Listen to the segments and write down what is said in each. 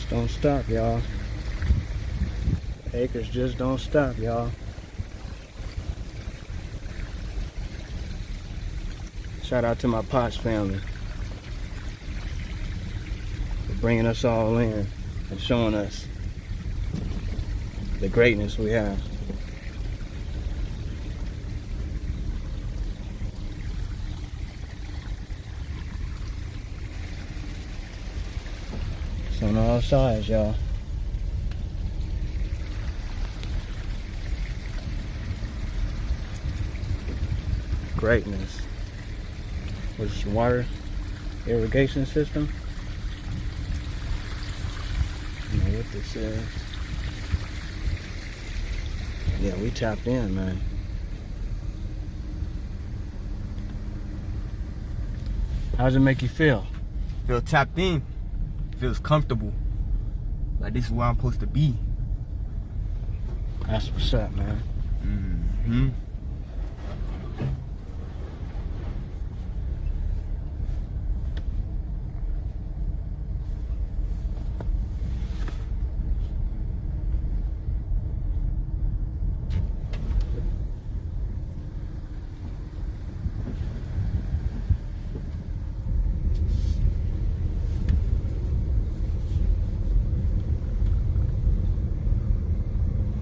just don't stop, y'all. Acres just don't stop, y'all. Shout out to my Potts family for bringing us all in and showing us the greatness we have. It's on all sides, y'all. Greatness. What's the water irrigation system? I don't know what this is. Yeah, we tapped in, man. How does it make you feel? Feel tapped in. Feels comfortable. Like this is where I'm supposed to be. That's what's up, man. Mm-hmm.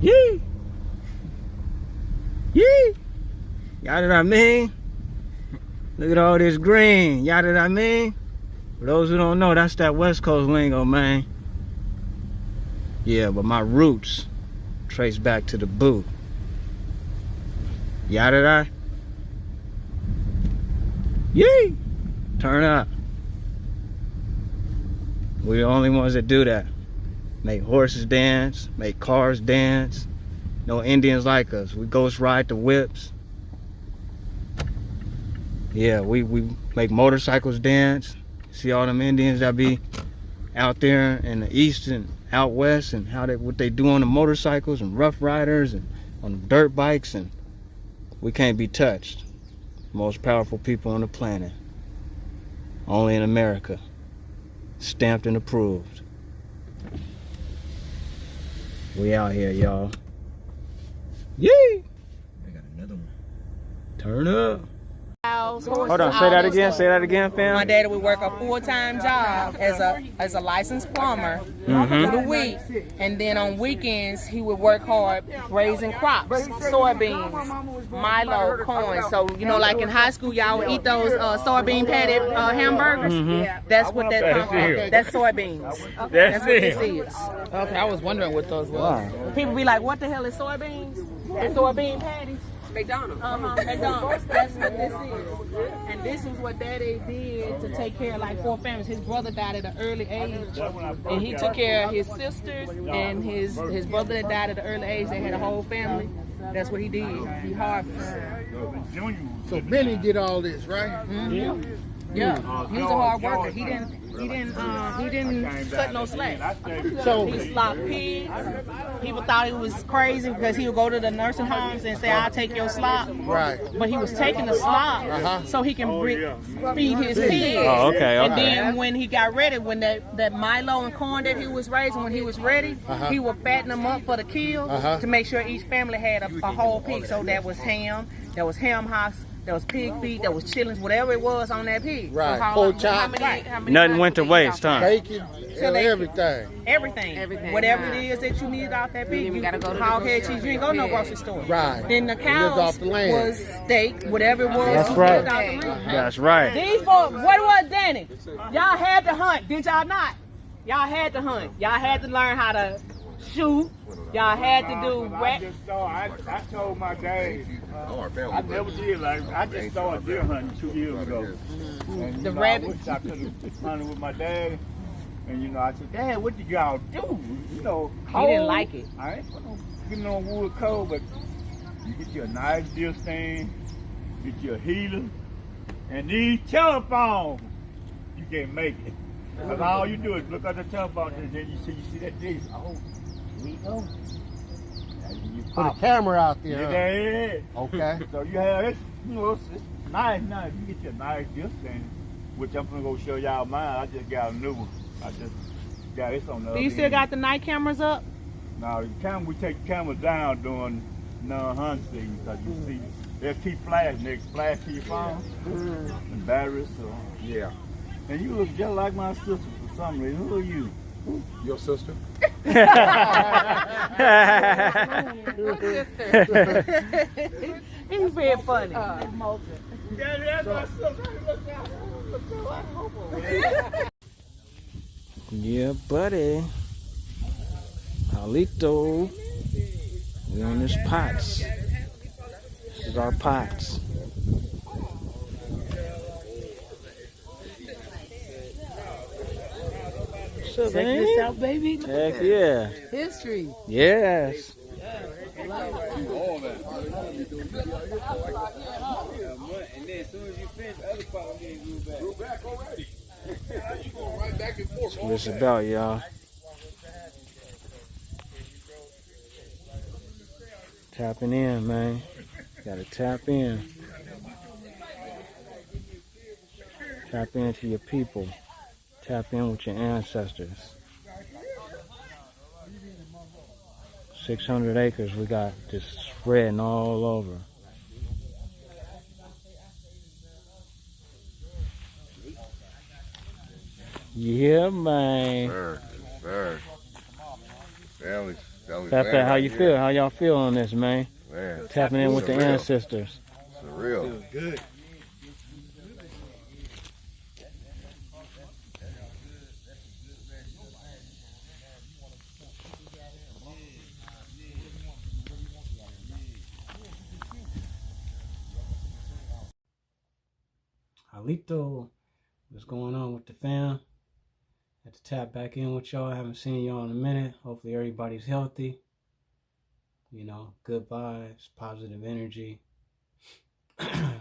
Yee! Yee! Y'all know what I mean? Look at all this green. Y'all know what I mean? For those who don't know, that's that West Coast lingo, man. Yeah, but my roots trace back to the boot. Y'all know that? Yee! Turn up. We're the only ones that do that. Make horses dance, make cars dance. No Indians like us. We ghost ride the whips. Yeah, we make motorcycles dance. See all them Indians that be out there in the east and out west, and what they do on the motorcycles and rough riders and on the dirt bikes, and we can't be touched. Most powerful people on the planet. Only in America. Stamped and approved. We out here, y'all. Yee! I got another one. Turn up. Hold on, say that again. Say that again, fam. My daddy would work a full-time job as a licensed plumber through the week, and then on weekends he would work hard raising crops, soybeans, Milo, corn. So you know, like in high school, y'all would eat those soybean patty hamburgers. That's what that comes from. That's soybeans. That's what this is. Okay, I was wondering what those were. Wow. People be like, "What the hell is soybeans?" It's soybean patties. McDonald's. McDonald's. That's what this is. And this is what Daddy did to take care of like 4 families. His brother died at an early age, and he took care of his sisters and his brother that died at an early age. They had a whole family. That's what he did. He harvested. So Benny did all this, right? Yeah, he was a hard worker. He didn't cut no slack. So He slopped pigs. People thought he was crazy because he would go to the nursing homes and say, "I'll take your slop." right. But he was taking the slop so he can feed his pigs. Oh, okay, And okay. then when he got ready, when that Milo and corn that he was raising, when he was ready, he would fatten them up for the kill to make sure each family had a whole pig. So that was ham hocks, that was pig feet, that was chillings, whatever it was on that pig. Right. How Pork many- chop. how many Nothing times went to did he waste, eat off huh? Bacon, everything. Everything. Whatever it is that you need off that pig, you gotta go to hog head cheese. You ain't go to no grocery store. Right. Then the Lived cows off the land. was steak, whatever it was. That's you right. lived off the land. That's right. These folks, what was Danny? Y'all had to hunt, did y'all not? Y'all had to hunt. Y'all had to learn how to shoot. Y'all had to do I told my dad, I never did like, I just started deer hunting 2 years ago. And, The I rabbit. wish I could have hunted with my dad. And I said, "Dad, what did y'all do? He didn't like it. I ain't getting on wood cold, but you get you a nice deer stand, get you a heater, and these telephones, you can make it. Because all you do is look at the telephone and then you see that dish. Oh, here we go. And you Put pop a camera out there. Yeah, huh? that is. Okay. So you have this, it's nice. You get your nice deer stand, which I'm gonna go show y'all mine. I just got a new one. I just Yeah, it's on the Do you other still end. got the night cameras up? Now, we take the cameras down during non-hunt season because you see, they'll keep flashing, they flash to your phone and batteries. So. Yeah. And you look just like my sister for some reason. Who are you? Your sister? He's being funny. Yeah, that's my sister. Yeah, buddy. Paulito. We on this pots. This is our pots. What's up, Check man? this out, baby. Look Heck at that. yeah. History. Yes. That's what it's about, y'all. Tapping in, man. Gotta tap in. Tap into your people. Tap in with your ancestors. 600 acres we got just spreading all over. Yeah, man. Sir. Family. Pepe, how you feel? How y'all feel on this, man? Man, Tapping in with the surreal. ancestors. Surreal. Good. Alito, what's going on with the fam? Had to tap back in with y'all. Haven't seen y'all in a minute. Hopefully everybody's healthy. You know, good vibes, positive energy. And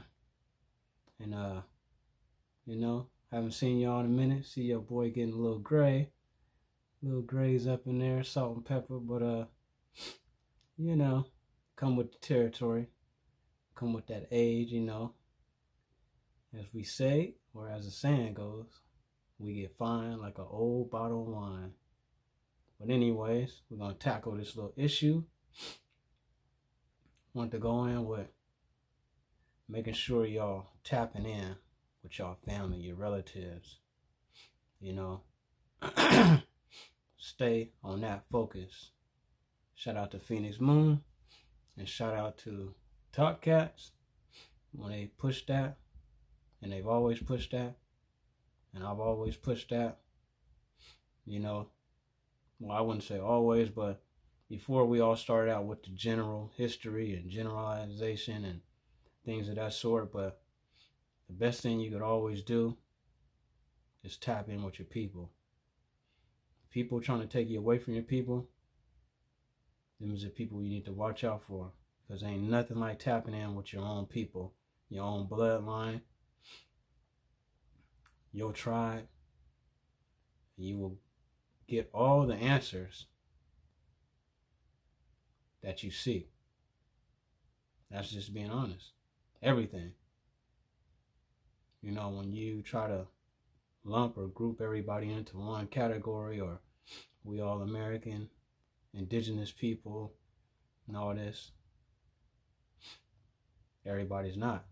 you know, haven't seen y'all in a minute. See your boy getting a little gray. Little grays up in there, salt and pepper, but you know, come with the territory. Come with that age, you know. As we say, or as the saying goes, we get fine like an old bottle of wine. But anyways, we're going to tackle this little issue. Want to go in with making sure y'all tapping in with y'all family, your relatives. You know, stay on that focus. Shout out to Phoenix Moon and shout out to Top Cats when they push that. And they've always pushed that. And I've always pushed that. You know, well, I wouldn't say always, but before we all started out with the general history and generalization and things of that sort. But the best thing you could always do is tap in with your people. People trying to take you away from your people, them is the people you need to watch out for. Because ain't nothing like tapping in with your own people, your own bloodline, your tribe. You will get all the answers that you seek. That's just being honest. Everything. You know, when you try to lump or group everybody into one category, or we all American, indigenous people, and all this, everybody's not.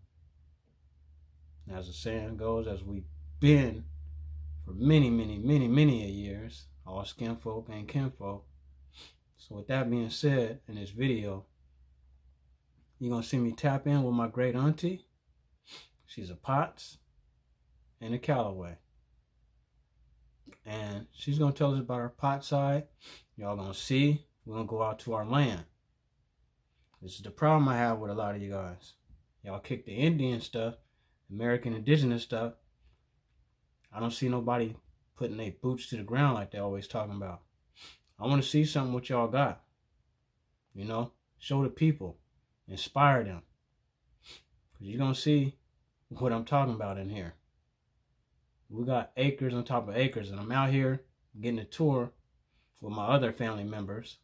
As the saying goes, as we've been for many a years, all skin folk and kinfolk. So with that being said, in this video, you're going to see me tap in with my great auntie. She's a Potts and a Callaway. And she's going to tell us about her Pot side. Y'all going to see. We're going to go out to our land. This is the problem I have with a lot of you guys. Y'all kick the Indian stuff, American indigenous stuff. I don't see nobody putting their boots to the ground like they always talking about. I want to see something what y'all got. You know, show the people, inspire them. Because you're going to see what I'm talking about in here. We got acres on top of acres, and I'm out here getting a tour with my other family members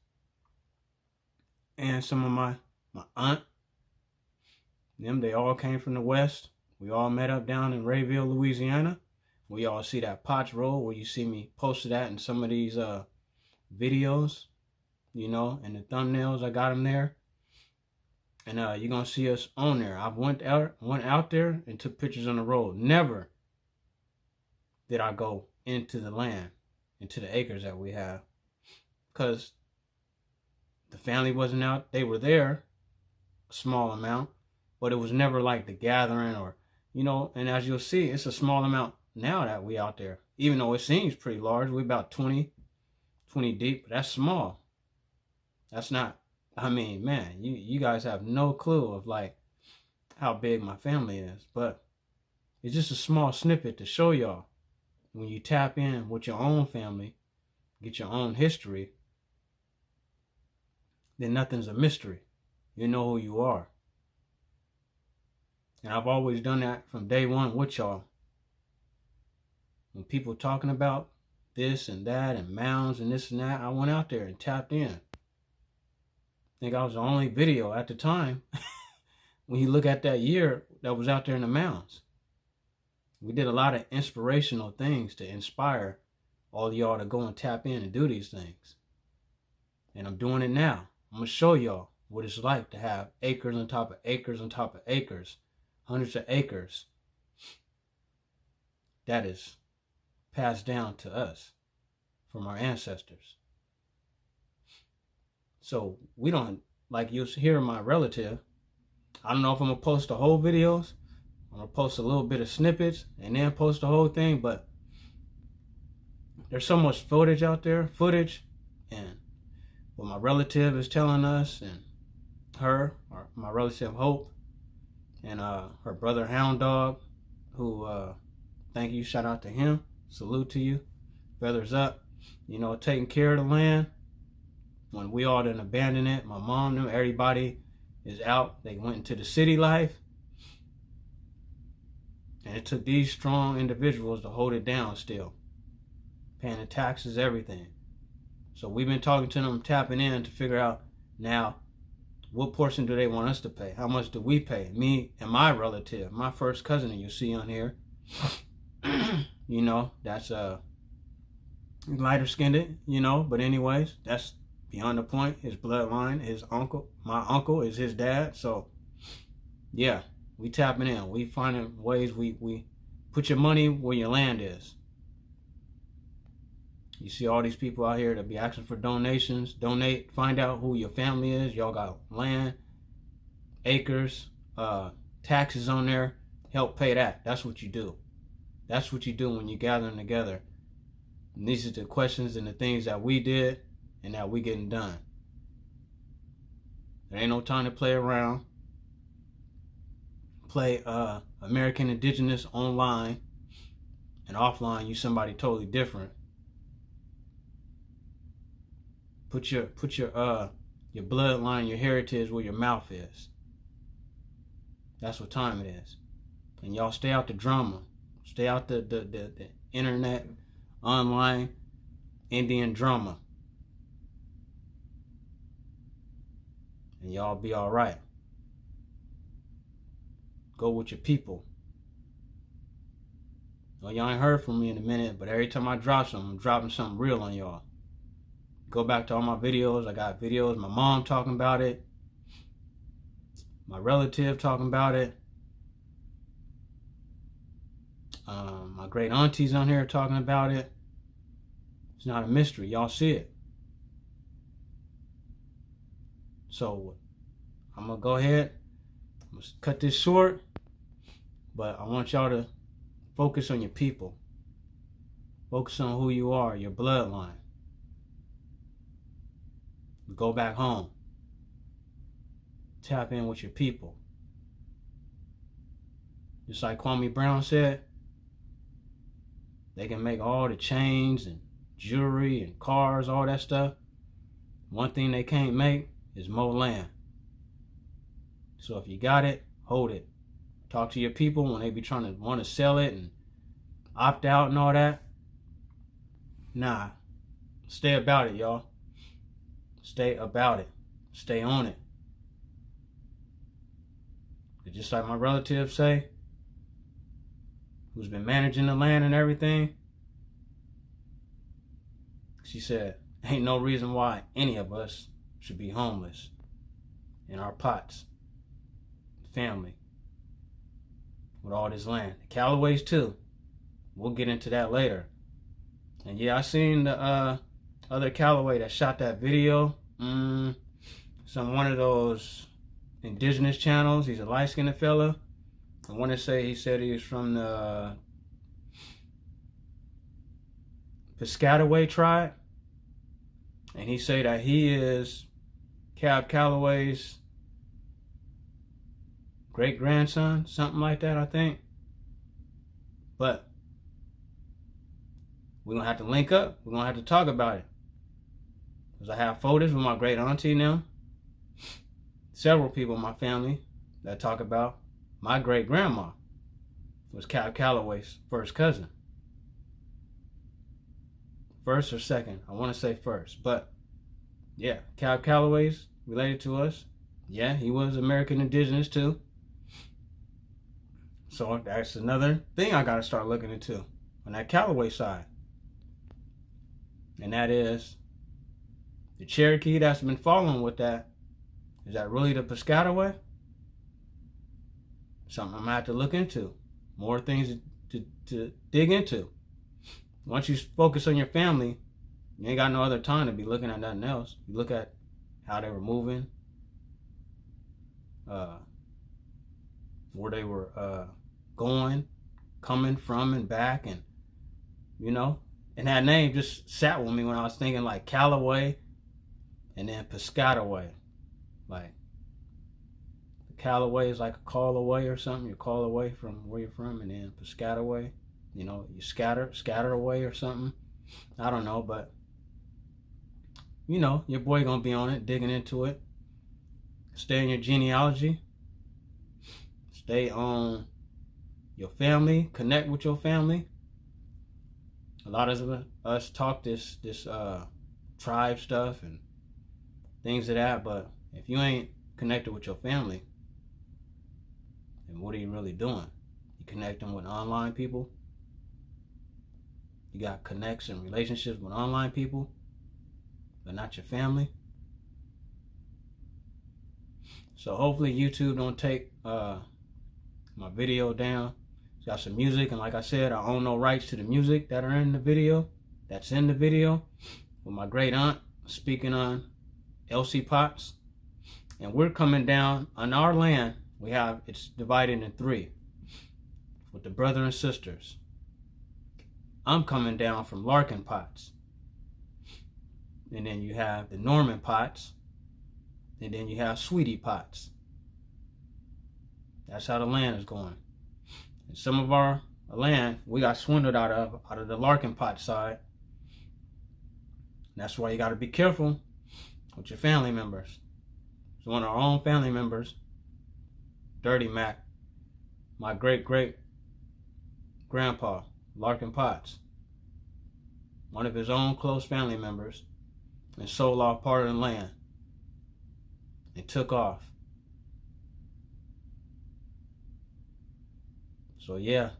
and some of my aunt. Them, they all came from the West. We all met up down in Rayville, Louisiana where y'all see that Potts Road, where you see me posted that in some of these videos, you know, and the thumbnails, I got them there. And you're going to see us on there. I went out there and took pictures on the road. Never did I go into the land, into the acres that we have. Because the family wasn't out. They were there, a small amount. But it was never like the gathering or, you know, and as you'll see, it's a small amount now that we out there. Even though it seems pretty large, we're about 20 deep, but that's small. That's not, I mean, man, you guys have no clue of like how big my family is, but it's just a small snippet to show y'all. When you tap in with your own family, get your own history, then nothing's a mystery. You know who you are. And I've always done that from day one with y'all. When people talking about this and that and mounds and this and that, I went out there and tapped in. I think I was the only video at the time when you look at that year that was out there in the mounds. We did a lot of inspirational things to inspire all y'all to go and tap in and do these things. And I'm doing it now. I'm going to show y'all what it's like to have acres on top of acres on top of acres, hundreds of acres that is passed down to us from our ancestors. So we don't, like you'll hear my relative, I don't know if I'm going to post the whole videos. I'm going to post a little bit of snippets and then post the whole thing, but there's so much footage out there, and what my relative is telling us, and her, or my relative Hope, and her brother Hound Dog, who, thank you, shout out to him, salute to you, feathers up, you know, taking care of the land. When we all done abandoned it, my mom knew everybody is out. They went into the city life. And it took these strong individuals to hold it down still. Paying the taxes, everything. So we've been talking to them, tapping in to figure out now what portion do they want us to pay? How much do we pay? Me and my relative, my first cousin that you see on here. You know, that's lighter skinned, you know, but anyways, that's beyond the point. His bloodline, his uncle, my uncle is his dad. So yeah, we tapping in. We finding ways we put your money where your land is. You see all these people out here that be asking for donations. Donate, find out who your family is. Y'all got land, acres, taxes on there. Help pay that. That's what you do. That's what you do when you're gathering together. And these are the questions and the things that we did and that we getting done. There ain't no time to play around. Play American Indigenous online, and offline you somebody totally different. Put your bloodline, your heritage where your mouth is. That's what time it is. And y'all stay out the drama. Stay out the internet, online, Indian drama. And y'all be all right. Go with your people. Well, y'all ain't heard from me in a minute, but every time I drop something, I'm dropping something real on y'all. Go back to all my videos. I got videos, my mom talking about it, my relative talking about it, my great aunties on here talking about it. It's not a mystery. Y'all see it. So I'm going to go ahead. I'm going to cut this short. But I want y'all to focus on your people. Focus on who you are, your bloodline. Go back home. Tap in with your people. Just like Kwame Brown said, they can make all the chains and jewelry and cars, all that stuff. One thing they can't make is mow land. So if you got it, hold it. Talk to your people when they be trying to want to sell it and opt out and all that. Nah. Stay about it, y'all. Stay about it. Stay on it. Just like my relatives say, who's been managing the land and everything, she said, ain't no reason why any of us should be homeless in our pots, family, with all this land. The Callaways too. We'll get into that later. And yeah, I seen the other Callaway that shot that video. Some one of those indigenous channels. He's a light-skinned fella. I want to say he said he was from the Piscataway tribe. And he said that he is Cab Calloway's great-grandson, something like that, I think. But we're going to have to link up. We're going to have to talk about it. Because I have photos with my great auntie now. Several people in my family that talk about my great-grandma was Cab Calloway's first cousin. First or second? I want to say first. But, yeah, Cab Calloway's related to us. Yeah, he was American indigenous too. So that's another thing I got to start looking into on that Callaway side. And that is the Cherokee that's been following with that. Is that really the Piscataway? Something I'm going to have to look into. More things to dig into. Once you focus on your family, you ain't got no other time to be looking at nothing else. You look at how they were moving, where they were going, coming from and back, and you know, and that name just sat with me when I was thinking like Callaway and then Piscataway. Like Callaway is like a call away or something. You call away from where you're from, and then Piscataway, you know, you scatter away or something. I don't know, but you know, your boy gonna be on it, digging into it. Stay in your genealogy. Stay on your family. Connect with your family. A lot of us talk this tribe stuff and things of that, but if you ain't connected with your family, then what are you really doing? You connecting with online people? You got connection, relationships with online people, but not your family? So hopefully YouTube don't take my video down. It's got some music, and like I said, I own no rights to the music that are in the video. That's in the video with my great aunt speaking on Elsie Potts. And we're coming down on our land. It's divided in three with the brother and sisters. I'm coming down from Larkin Potts. And then you have the Norman Potts. And then you have Sweetie Potts. That's how the land is going. And some of our land we got swindled out of the Larkin Potts side. And that's why you got to be careful with your family members. So one of our own family members, Dirty Mac, my great-great-grandpa, Larkin Potts, one of his own close family members, and sold off part of the land and took off. So yeah,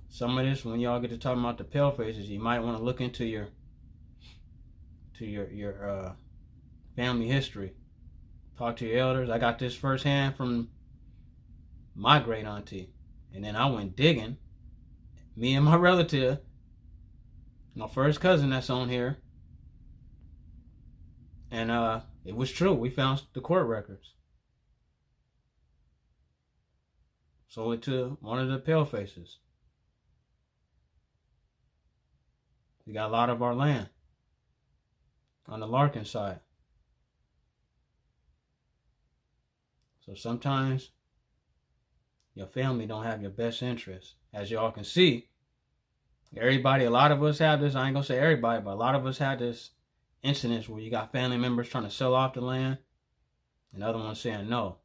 some of this, when y'all get to talking about the pale faces, you might want to look into your family history. Talk to your elders. I got this firsthand from my great auntie. And then I went digging. Me and my relative, my first cousin that's on here. And it was true. We found the court records. Sold it to one of the pale faces. We got a lot of our land on the Larkin side. So sometimes your family don't have your best interests. As y'all can see, a lot of us have this, I ain't gonna say everybody, but a lot of us had this incidents where you got family members trying to sell off the land and other ones saying no.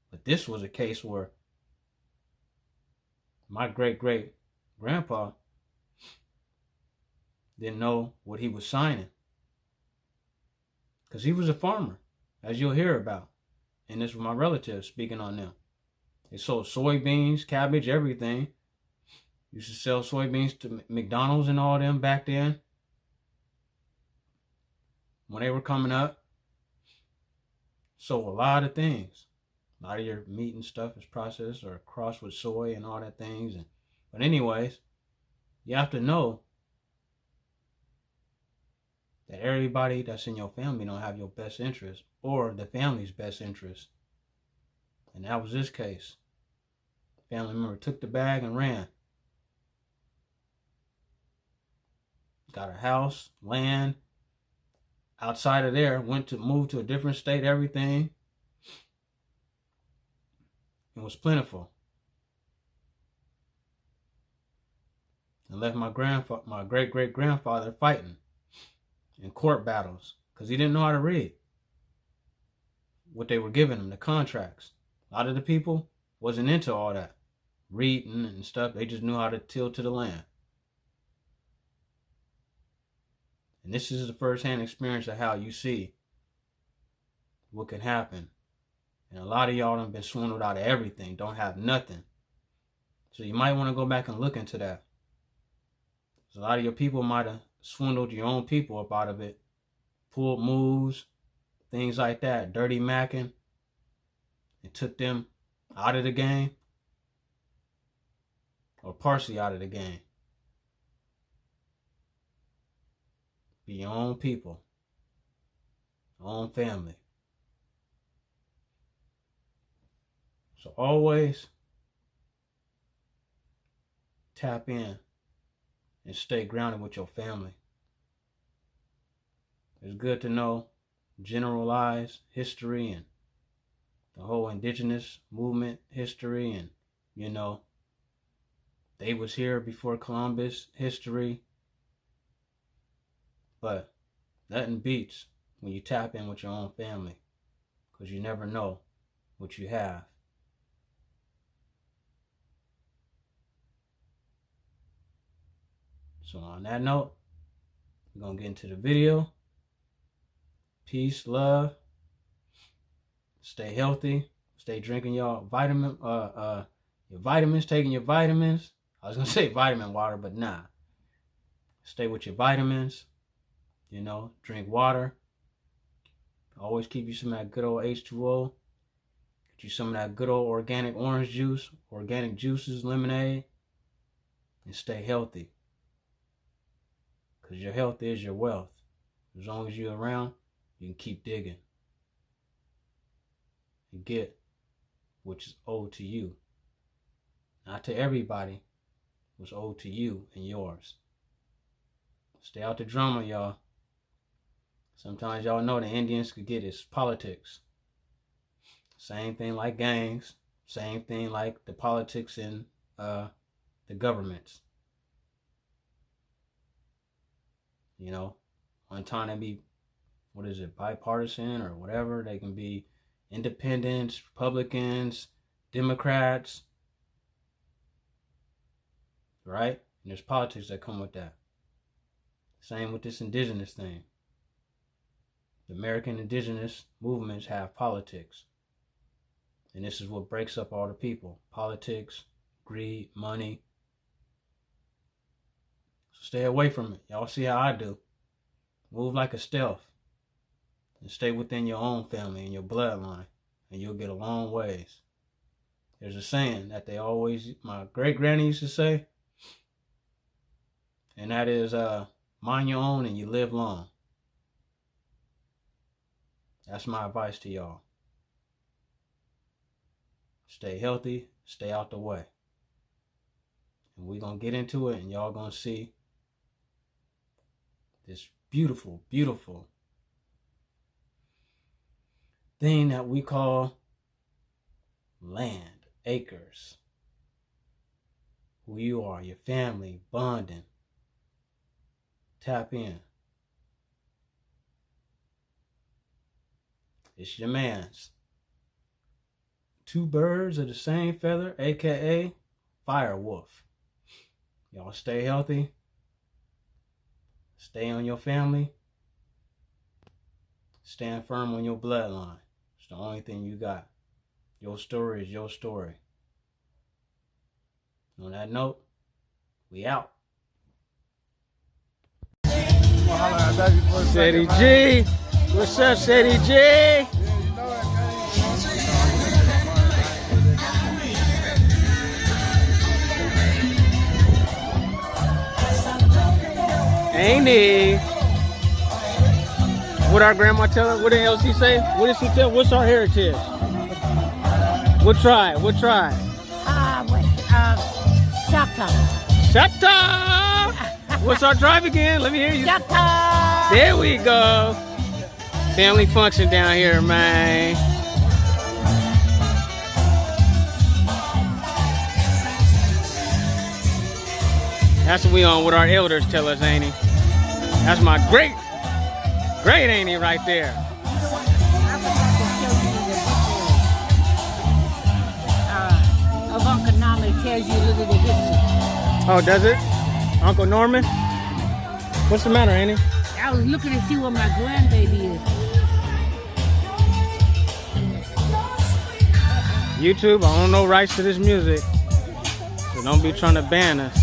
But this was a case where my great-great-grandpa didn't know what he was signing. Because he was a farmer, as you'll hear about. And this was my relatives speaking on them. They sold soybeans, cabbage, everything Used to sell soybeans to McDonald's and all them back then when they were coming up. So a lot of things. A lot of your meat and stuff is processed or crossed with soy and all that things. But anyways, you have to know that everybody that's in your family don't have your best interest or the family's best interest. And that was this case. The family member took the bag and ran. Got a house, land. Outside of there, moved to a different state, everything. It was plentiful. And left my great-great-grandfather fighting in court battles because he didn't know how to read what they were giving him, the contracts. A lot of the people wasn't into all that reading and stuff. They just knew how to till to the land. And this is the first-hand experience of how you see what can happen. And a lot of y'all done been swindled out of everything, don't have nothing. So you might want to go back and look into that. A lot of your people might have swindled your own people up out of it. Pulled moves, things like that, dirty macking. And took them out of the game. Or partially out of the game. Be your own people. Your own family. So always tap in and stay grounded with your family. It's good to know generalized history and the whole indigenous movement history and, they was here before Columbus history. But nothing beats when you tap in with your own family because you never know what you have. So on that note, we're going to get into the video. Peace, love. Stay healthy. Stay drinking your vitamins, taking your vitamins. I was going to say vitamin water, but nah. Stay with your vitamins. Drink water. Always keep you some of that good old H2O. Get you some of that good old organic orange juice, organic juices, lemonade. And stay healthy. Because your health is your wealth. As long as you're around, you can keep digging. And get which is owed to you. Not to everybody. What's owed to you and yours. Stay out the drama, y'all. Sometimes y'all know the Indians could get is politics. Same thing like gangs. Same thing like the politics in the governments. One time they be, bipartisan or whatever. They can be independents, Republicans, Democrats. Right? And there's politics that come with that. Same with this indigenous thing. The American indigenous movements have politics. And this is what breaks up all the people. Politics, greed, money. So stay away from it. Y'all see how I do. Move like a stealth. And stay within your own family and your bloodline. And you'll get a long ways. There's a saying that my great-granny used to say. And that is, mind your own and you live long. That's my advice to y'all. Stay healthy, stay out the way. And we're going to get into it and y'all going to see this beautiful, beautiful thing that we call land, acres. Who you are, your family, bonding. Tap in. It's your man's. Two birds of the same feather, aka Fire Wolf. Y'all stay healthy. Stay on your family. Stand firm on your bloodline. It's the only thing you got. Your story is your story. On that note, We out. Well, Ceddy G. What's up, Ceddy G? Ain't he? What our grandma tell her? What did Elsie say? What did she tell? What's our heritage? What tribe? What tribe? Choctaw. Choctaw! What's our tribe again? Let me hear you. Choctaw. There we go. Family function down here, man. That's what we on, what our elders tell us, ain't he? That's my great ain't he, right there. Of Uncle Norman tells you a little bit of history. Oh, does it? Uncle Norman? What's the matter, ain't he? I was looking to see what my grandbaby is. YouTube, I don't know rights to this music. So don't be trying to ban us.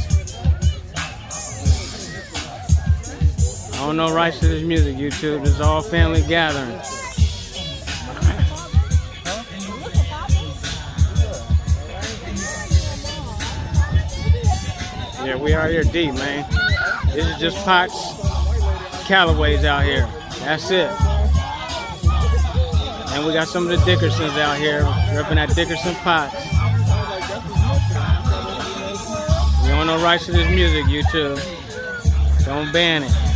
I don't know rights to this music, YouTube. This is all family gathering. Yeah, we are here deep, man. This is just Pots, Callaways out here. That's it. And we got some of the Dickersons out here repping that Dickerson Pots. We don't know rights to this music, YouTube. Don't ban it.